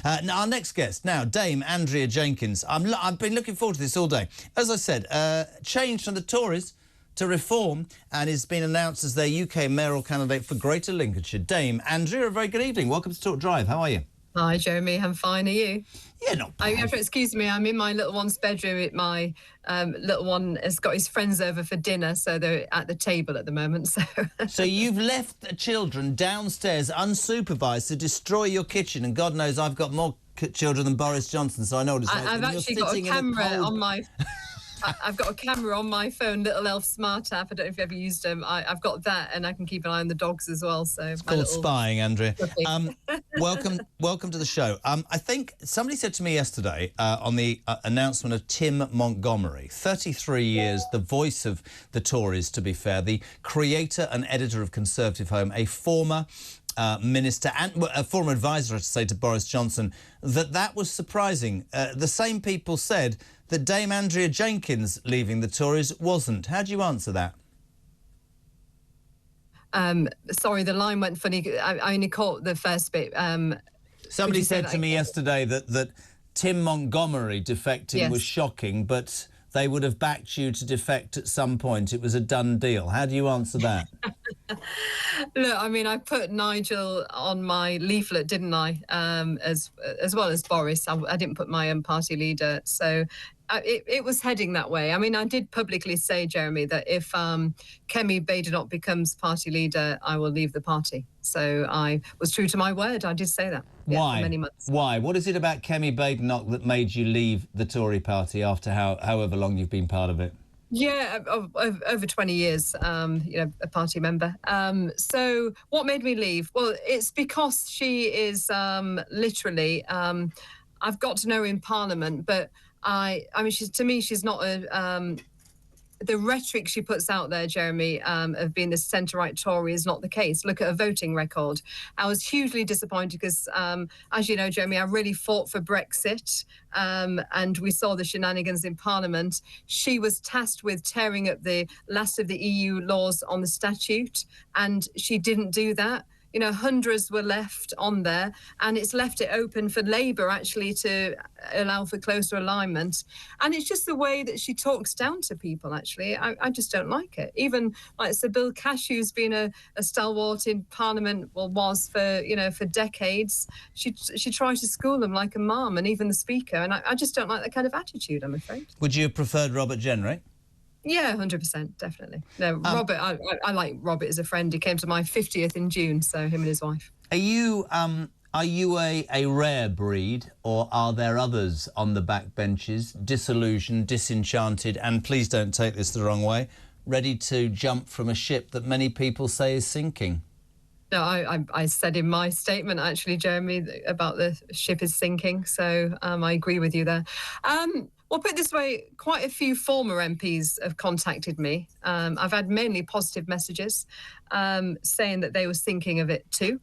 Now, our next guest, now, Dame Andrea Jenkyns. I've been looking forward to this all day. As I said, changed from the Tories to Reform and has been announced as their UK mayoral candidate for Greater Lincolnshire. Dame Andrea, a very good evening. Welcome to Talk Drive. How are you? Hi, Jeremy. I'm fine. Are you? Yeah, not bad. Excuse me, I'm in my little one's bedroom. My little one has got his friends over for dinner, so they're at the table at the moment. So you've left the children downstairs unsupervised to destroy your kitchen, and God knows I've got more children than Boris Johnson, so I know what it's like. I've actually got a camera on my... I've got a camera on my phone, Little Elf Smart app. I don't know if you've ever used them. I've got that, and I can keep an eye on the dogs as well. So it's called spying, Andrea. Welcome to the show. I think somebody said to me yesterday on the announcement of Tim Montgomery, 33 years, the voice of the Tories, to be fair, the creator and editor of Conservative Home, a former minister and a former advisor, I should say, to Boris Johnson, that was surprising. The same people said that Dame Andrea Jenkyns leaving the Tories wasn't. How do you answer that? Sorry, the line went funny. I only caught the first bit. Somebody said to me yesterday that Tim Montgomery defecting was shocking, but they would have backed you to defect at some point. It was a done deal. How do you answer that? Look, I mean, I put Nigel on my leaflet, didn't I? As well as Boris. I didn't put my own party leader. So it was heading that way. I mean, I did publicly say, Jeremy, that if Kemi Badenoch becomes party leader, I will leave the party. So I was true to my word. I did say that. Why? For many months. Why? What is it about Kemi Badenoch that made you leave the Tory party after however long you've been part of it? Yeah, over 20 years, a party member. So what made me leave? Well, it's because she is literally, I've got to know her in Parliament, but I mean, to me, she's not the rhetoric she puts out there, Jeremy, of being the centre-right Tory is not the case. Look at her voting record. I was hugely disappointed because, as you know, Jeremy, I really fought for Brexit, and we saw the shenanigans in Parliament. She was tasked with tearing up the last of the EU laws on the statute, and she didn't do that. You know, hundreds were left on there, and it's left it open for Labour actually to allow for closer alignment. And it's just the way that she talks down to people, actually. I just don't like it. Even like Sir Bill Cashew's been a stalwart in Parliament, was for decades. She tried to school them like a mum, and even the Speaker. And I just don't like that kind of attitude, I'm afraid. Would you have preferred Robert Jenrick? Yeah, 100%, definitely. No, Robert, I like Robert as a friend. He came to my 50th in June, so him and his wife. Are you a rare breed, or are there others on the backbenches, disillusioned, disenchanted, and please don't take this the wrong way, ready to jump from a ship that many people say is sinking? No, I said in my statement, actually, Jeremy, about the ship is sinking, so I agree with you there. Well, put it this way, quite a few former MPs have contacted me. I've had mainly positive messages saying that they were thinking of it too.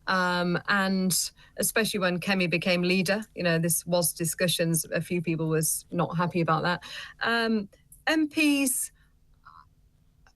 And especially when Kemi became leader, this was discussions. A few people was not happy about that. MPs,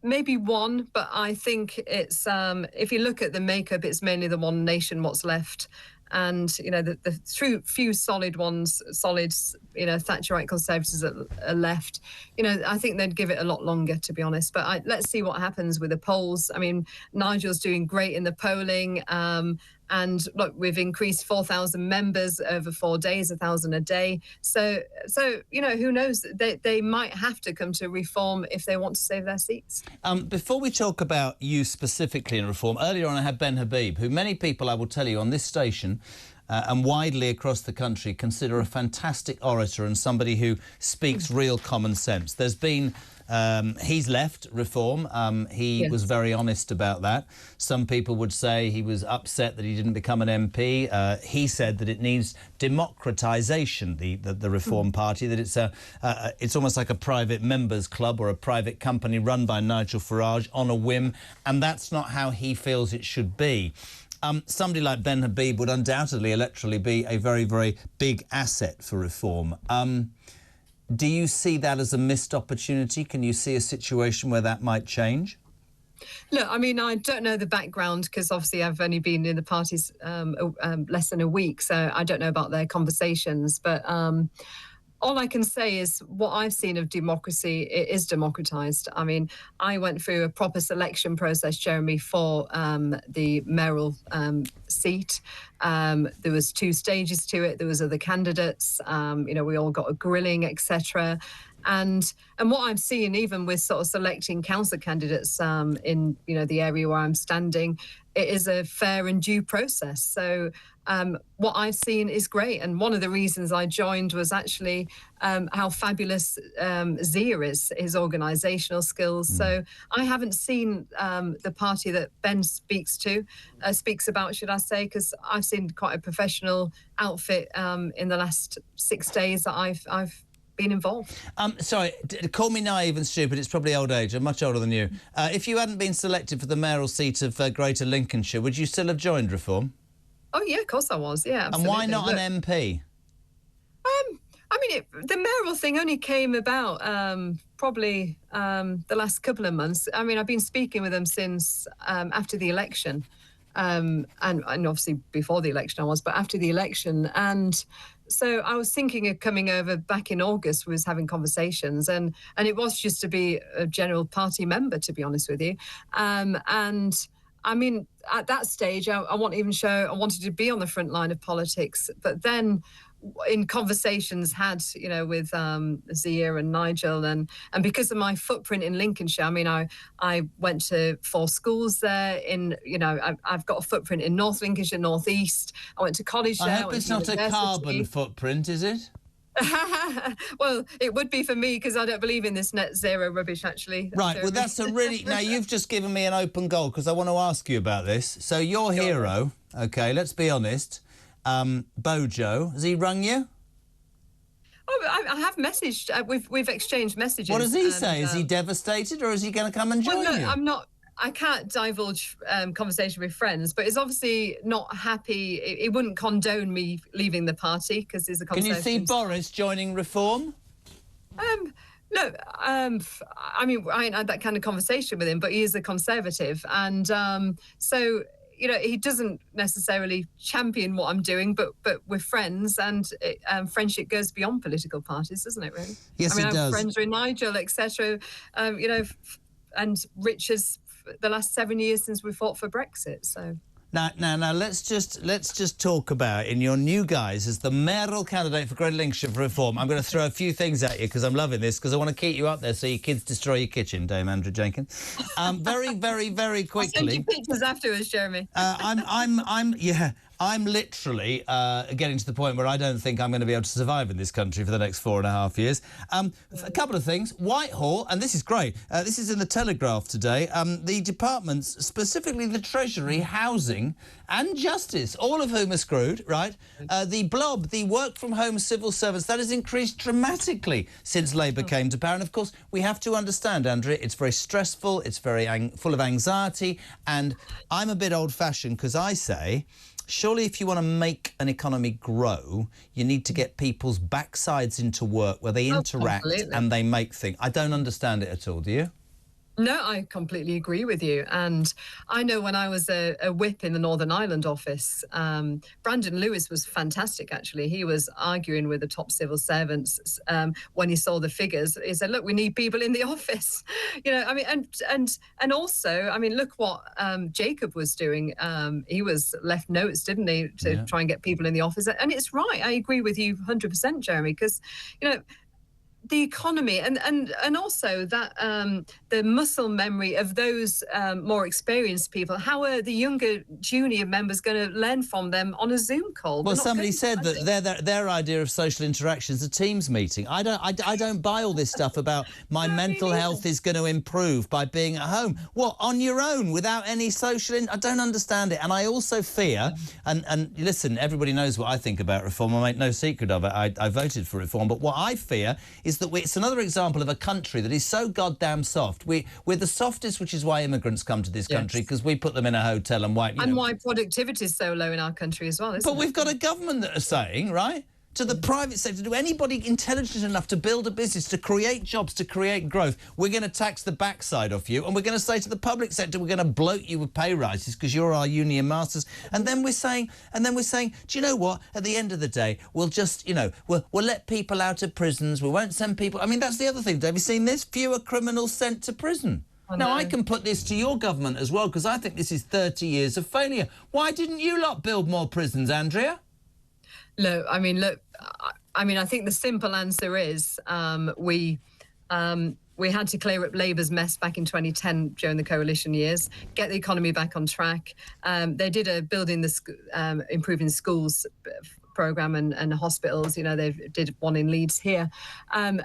maybe one, but I think it's, if you look at the makeup, it's mainly the One Nation what's left. And, the few solid ones, Thatcherite Conservatives are left, I think they'd give it a lot longer, to be honest. But let's see what happens with the polls. I mean, Nigel's doing great in the polling. And look, we've increased 4,000 members over 4 days, 1,000 a day. So who knows? They might have to come to Reform if they want to save their seats. Before we talk about you specifically in Reform, earlier on I had Ben Habib, who many people, I will tell you, on this station and widely across the country consider a fantastic orator and somebody who speaks real common sense. There's been... he's left Reform. He was very honest about that. Some people would say he was upset that he didn't become an MP. He said that it needs democratisation, the Reform Party, that it's almost like a private members club or a private company run by Nigel Farage on a whim, and that's not how he feels it should be. Somebody like Ben Habib would undoubtedly electorally be a very, very big asset for Reform. Do you see that as a missed opportunity? Can you see a situation where that might change? Look, I mean, I don't know the background because obviously I've only been in the parties less than a week, so I don't know about their conversations. But all I can say is what I've seen of democracy, it is democratised. I mean, I went through a proper selection process, Jeremy, for the mayoral seat. There was 2 stages to it. There was other candidates. We all got a grilling, etc. And what I'm seeing, even with sort of selecting council candidates in the area where I'm standing, it is a fair and due process. So what I've seen is great. And one of the reasons I joined was actually how fabulous Zia is, his organisational skills. So I haven't seen the party that Ben speaks about, should I say, because I've seen quite a professional outfit in the last 6 days that I've been involved. Sorry, call me naive and stupid. It's probably old age. I'm much older than you. If you hadn't been selected for the mayoral seat of Greater Lincolnshire, would you still have joined Reform? Oh, yeah, of course I was, yeah, absolutely. And why not an MP? I mean, the mayoral thing only came about probably the last couple of months. I mean, I've been speaking with them since after the election. And obviously before the election I was, but after the election. And so I was thinking of coming over back in August, was having conversations, and it was just to be a general party member, to be honest with you. And I mean, at that stage, I wanted to be on the front line of politics. But then in conversations had, with Zia and Nigel, and because of my footprint in Lincolnshire, I mean, I went to 4 schools there. I've got a footprint in North Lincolnshire, North East. I went to college there. I hope it's not a carbon footprint, is it? Well, it would be for me because I don't believe in this net zero rubbish, actually. Right, well, that's a really... Now, you've just given me an open goal because I want to ask you about this. So your hero, OK, let's be honest, Bojo, has he rung you? Oh, I have messaged. We've exchanged messages. What does he say? Is he devastated or is he going to come and join you? I'm not... I can't divulge conversation with friends, but he's obviously not happy. He wouldn't condone me leaving the party because there's a conversation. Can you see Boris joining Reform? No, I mean, I ain't had that kind of conversation with him, but he is a Conservative. And so, he doesn't necessarily champion what I'm doing, but we're friends, and friendship goes beyond political parties, doesn't it, really? Yes, it does. I have friends with Nigel, etc., and Richard's the last 7 years since we fought for Brexit, so... Now, let's just talk about, in your new guise as the mayoral candidate for Greater Lincolnshire for Reform. I'm going to throw a few things at you because I'm loving this, because I want to keep you up there so your kids destroy your kitchen, Dame Andrea Jenkyns. Very, very, very quickly. I'll send you pictures afterwards, Jeremy. I'm literally getting to the point where I don't think I'm going to be able to survive in this country for the next 4.5 years. A couple of things. Whitehall, and this is great, this is in the Telegraph today, the departments, specifically the Treasury, Housing and Justice, all of whom are screwed, right? The blob, the work-from-home civil servants, that has increased dramatically since Labour came to power. And, of course, we have to understand, Andrea, it's very stressful, it's very full of anxiety, and I'm a bit old-fashioned because I say... Surely if you want to make an economy grow, you need to get people's backsides into work where they interact and they make things. I don't understand it at all, do you? No, I completely agree with you. And I know when I was a whip in the Northern Ireland office, Brandon Lewis was fantastic, actually. He was arguing with the top civil servants when he saw the figures. He said, look, we need people in the office. I mean, and also, I mean, look what Jacob was doing. He was left notes, didn't he, to try and get people in the office. And it's right. I agree with you 100%, Jeremy, because, the economy and also that the muscle memory of those more experienced people. How are the younger junior members going to learn from them on a Zoom call? Well, somebody said that their idea of social interaction is a Teams meeting. I don't buy all this stuff about my mental health is going to improve by being at home. What, on your own without any social? I don't understand it. And I also fear, and listen, everybody knows what I think about Reform. I make no secret of it. I voted for Reform. But what I fear is that it's another example of a country that is so goddamn soft. We're the softest, which is why immigrants come to this country, because we put them in a hotel and wipe... And why productivity is so low in our country as well, isn't it? But we've got a government that are saying, right, to the private sector, to anybody intelligent enough to build a business, to create jobs, to create growth. We're going to tax the backside off you, and we're going to say to the public sector, we're going to bloat you with pay rises because you're our union masters. And then we're saying, do you know what? At the end of the day, we'll just, we'll let people out of prisons. We won't send people. I mean, that's the other thing. Have you seen this? Fewer criminals sent to prison. Now, I can put this to your government as well, because I think this is 30 years of failure. Why didn't you lot build more prisons, Andrea? Look, I think the simple answer is we had to clear up Labour's mess back in 2010 during the coalition years, get the economy back on track. They did a improving schools programme and hospitals. They did one in Leeds here. And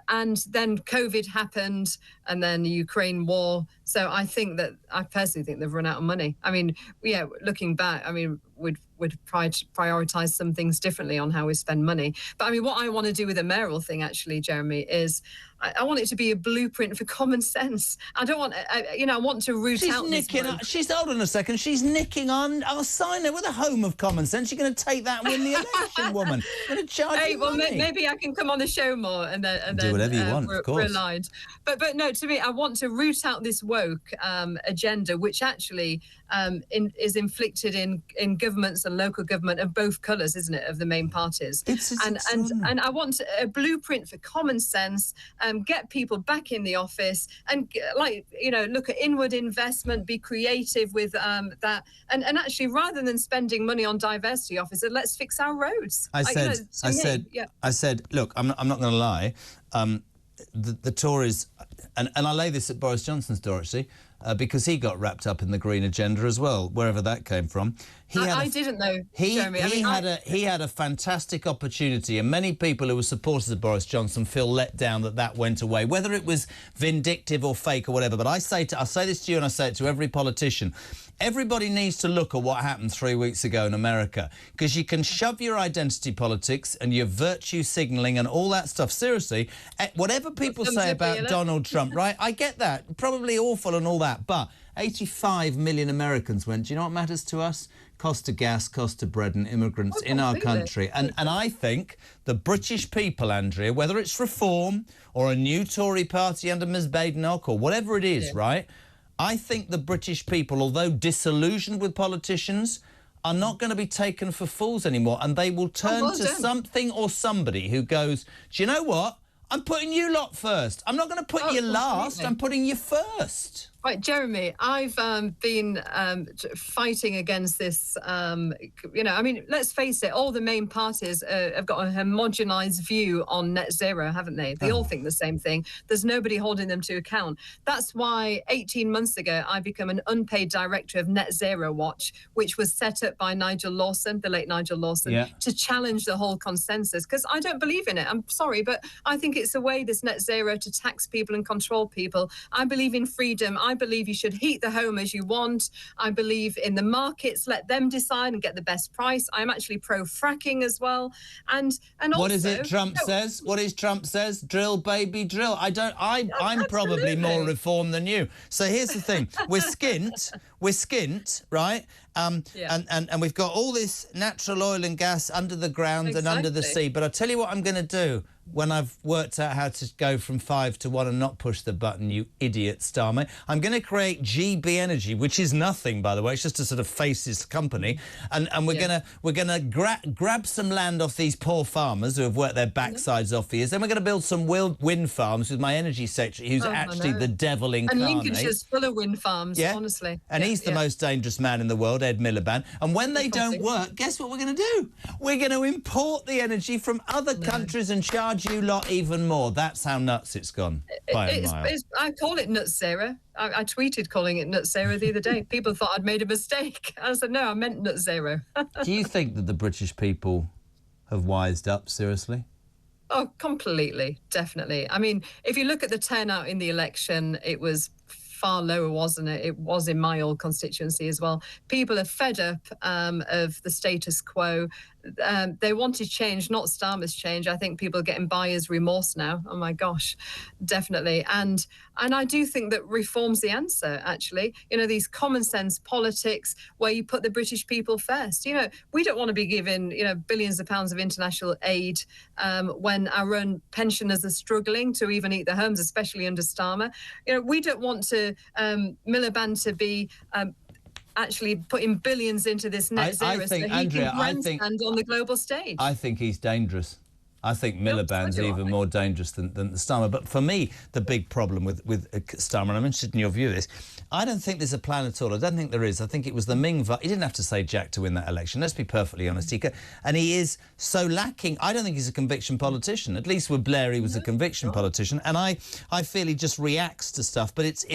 then COVID happened, and then the Ukraine war. So I personally think they've run out of money. I mean, yeah, looking back, we'd prioritise some things differently on how we spend money. But what I want to do with the mayoral thing, actually, Jeremy, is I want it to be a blueprint for common sense. I don't want, I want to root out this work. Hold on a second. She's nicking on our sign. We're the home of common sense. You're going to take that and win the election, woman. You're going to charge you money. Maybe I can come on the show more and then do whatever you want, of course. We're aligned. But no, to me, I want to root out this woke agenda, which actually is inflicted in governments and local government of both colours, isn't it, of the main parties? And I want a blueprint for common sense. Get people back in the office and look at inward investment, be creative with that, and actually, rather than spending money on diversity officers, let's fix our roads. I said, look, I'm not going to lie. The Tories, and I lay this at Boris Johnson's door, actually, because he got wrapped up in the Green agenda as well, wherever that came from. I didn't know, Jeremy. He had a fantastic opportunity, and many people who were supporters of Boris Johnson feel let down that went away, whether it was vindictive or fake or whatever. But I say this to you, and I say it to every politician. Everybody needs to look at what happened 3 weeks ago in America, because you can shove your identity politics and your virtue signalling and all that stuff. Seriously, whatever people say about Donald Trump, right? I get that. Probably awful and all that. But 85 million Americans went, do you know what matters to us? Cost of gas, cost of bread and immigrants in our country. And I think the British people, Andrea, whether it's reform or a new Tory party under Ms Badenoch or whatever it is, right? I think the British people, although disillusioned with politicians, are not going to be taken for fools anymore, and they will turn to something or somebody who goes, do you know what? I'm putting you lot first. I'm not going to put you last. I'm putting you first. Right, Jeremy, I've been fighting against this, let's face it, all the main parties have got a homogenised view on net zero, haven't they? They all think the same thing. There's nobody holding them to account. That's why 18 months ago, I became an unpaid director of Net Zero Watch, which was set up by Nigel Lawson, the late Nigel Lawson, to challenge the whole consensus, because I don't believe in it. I'm sorry, but I think it's a way, this net zero, to tax people and control people. I believe in freedom. I believe you should heat the home as you want. I believe in the markets, let them decide and get the best price. I'm actually pro-fracking as well. And also, what is it Trump says? What is Trump says? Drill, baby, drill. I'm probably more reformed than you. So here's the thing. We're skint, right? And we've got all this natural oil and gas under the ground and under the sea. But I'll tell you what I'm going to do when I've worked out how to go from 5 to 1 and not push the button, you idiot, Starmate. I'm going to create GB Energy, which is nothing, by the way. It's just a sort of faceless company. And we're gonna grab some land off these poor farmers who have worked their backsides off for years. Then we're going to build some wind farms with my energy secretary, who's actually the devil incarnate. And Lincolnshire's full of wind farms, honestly. And he's the most dangerous man in the world, Ed Miliband. And when they don't work, guess what we're going to do? We're going to import the energy from other countries and charge you lot even more. That's how nuts it's gone by a mile. I call it nut zero. I tweeted calling it nut zero the other day. People thought I'd made a mistake. I said, no, I meant nut zero. Do you think that the British people have wised up, seriously? Oh, completely, definitely. I mean, if you look at the turnout in the election, it was far lower, wasn't it? It was in my old constituency as well. People are fed up of the status quo. they wanted change, not Starmer's change. I think people are getting buyer's remorse now. Oh my gosh, definitely. And I do think that reform's the answer, actually. You know, these common sense politics where you put the British people first. You know, we don't want to be given, you know, billions of pounds of international aid when our own pensioners are struggling to even eat their homes, especially under Starmer. You know, we don't want to Miliband to be actually putting billions into this net zero, I think, so he Andrea, can grandstand on the global stage. I think he's dangerous. I think Miliband's even more dangerous than Starmer. But for me, the big problem with Starmer, and I'm interested in your view of this, I don't think there's a plan at all. I don't think there is. I think it was the Ming... He didn't have to say Jack to win that election. Let's be perfectly honest. And he is so lacking. I don't think he's a conviction politician. At least with Blair, he was a conviction politician. And I feel he just reacts to stuff. But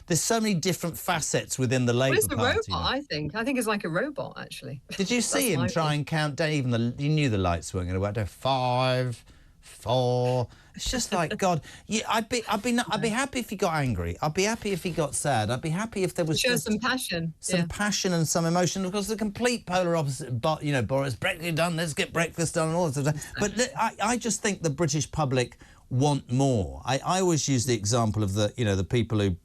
there's so many different facets within the Labour Party. He's a robot, I think. I think it's like a robot, actually. Did you see him try and count down? Even you knew the lights weren't going to work. 5, 4. It's just like, God. Yeah, I'd be happy if he got angry. I'd be happy if he got sad. I'd be happy if there was just some passion, passion and some emotion. Of course, the complete polar opposite. But you know, Boris, breakfast done. Let's get breakfast done and all that stuff. But I just think the British public want more. I always use the example of the people who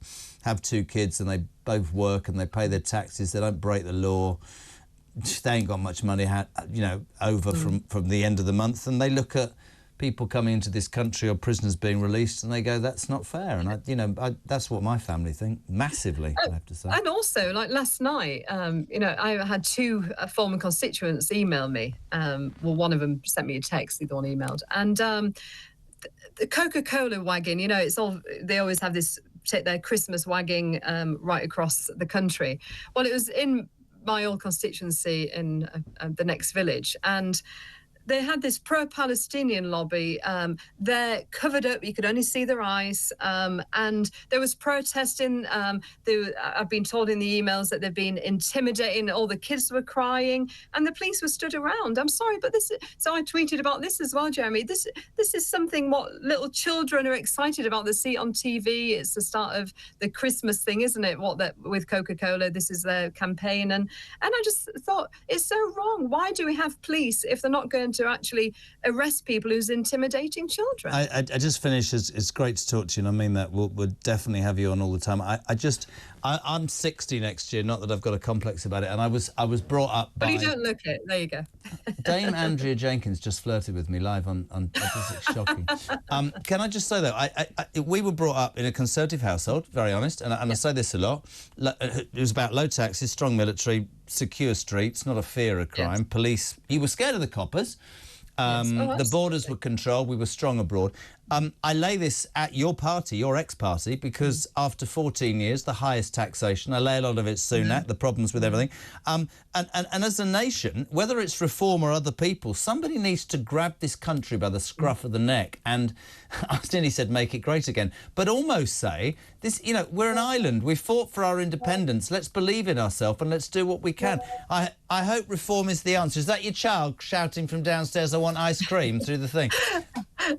have 2 kids and they both work and they pay their taxes. They don't break the law. They ain't got much money, over from the end of the month, and they look at people coming into this country or prisoners being released, and they go, "That's not fair." And that's what my family think massively. I have to say. And also, like last night, I had 2 former constituents email me. Well, one of them sent me a text, the other one emailed, and the Coca-Cola wagon. You know, they always have this. Take their Christmas wagging right across the country. Well, it was in my old constituency in the next village, and they had this pro-Palestinian lobby. They're covered up, you could only see their eyes, and there was protesting. I've been told in the emails that they've been intimidating, all the kids were crying, and the police were stood around. I'm sorry, but so I tweeted about this as well, Jeremy. This is something what little children are excited about. They see it on TV. It's the start of the Christmas thing, isn't it? With Coca-Cola, this is their campaign, and I just thought it's so wrong. Why do we have police if they're not going to actually arrest people who's intimidating children? I just finished. It's great to talk to you, and I mean that. We'll definitely have you on all the time. I'm 60 next year. Not that I've got a complex about it. And I was brought up by... But you don't look it. There you go. Dame Andrea Jenkyns just flirted with me live on it's shocking. Can I just say, though, we were brought up in a Conservative household, very honest, and I say this a lot. It was about low taxes, strong military, secure streets, not a fear of crime. Yes. Police, you were scared of the coppers. The borders were controlled. We were strong abroad. I lay this at your party, your ex-party, because after 14 years, the highest taxation, I lay a lot of it soon at, the problems with everything. And as a nation, whether it's reform or other people, somebody needs to grab this country by the scruff of the neck and, I nearly said make it great again, but almost say, we're an island. We fought for our independence. Let's believe in ourselves and let's do what we can. I hope reform is the answer. Is that your child shouting from downstairs, I want ice cream, through the thing?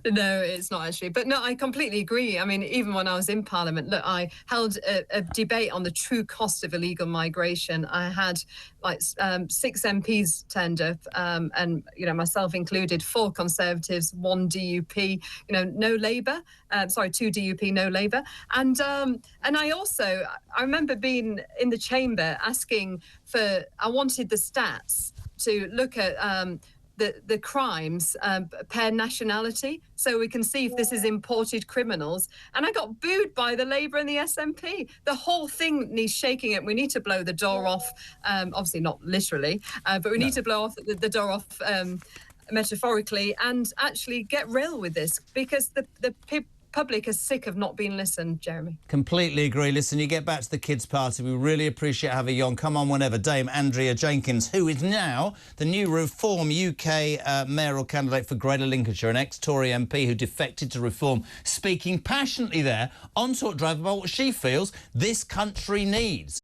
No, it's not actually. But no, I completely agree. I mean, even when I was in Parliament, look, I held a debate on the true cost of illegal migration. I had 6 MPs turned up, and myself included, 4 Conservatives, 1 DUP, no Labour. 2 DUP, no Labour. And I remember being in the chamber asking I wanted the stats to look at the crimes per nationality, so we can see if this is imported criminals. And I got booed by the Labour and the SNP. The whole thing needs shaking it. We need to blow the door off, obviously not literally, but we need to blow off the door off metaphorically and actually get real with this, because the public is sick of not being listened, Jeremy. Completely agree. Listen, you get back to the kids' party. We really appreciate having you on. Come on whenever. Dame Andrea Jenkyns, who is now the new Reform UK mayoral candidate for Greater Lincolnshire, an ex-Tory MP who defected to Reform, speaking passionately there on Talk Drive about what she feels this country needs.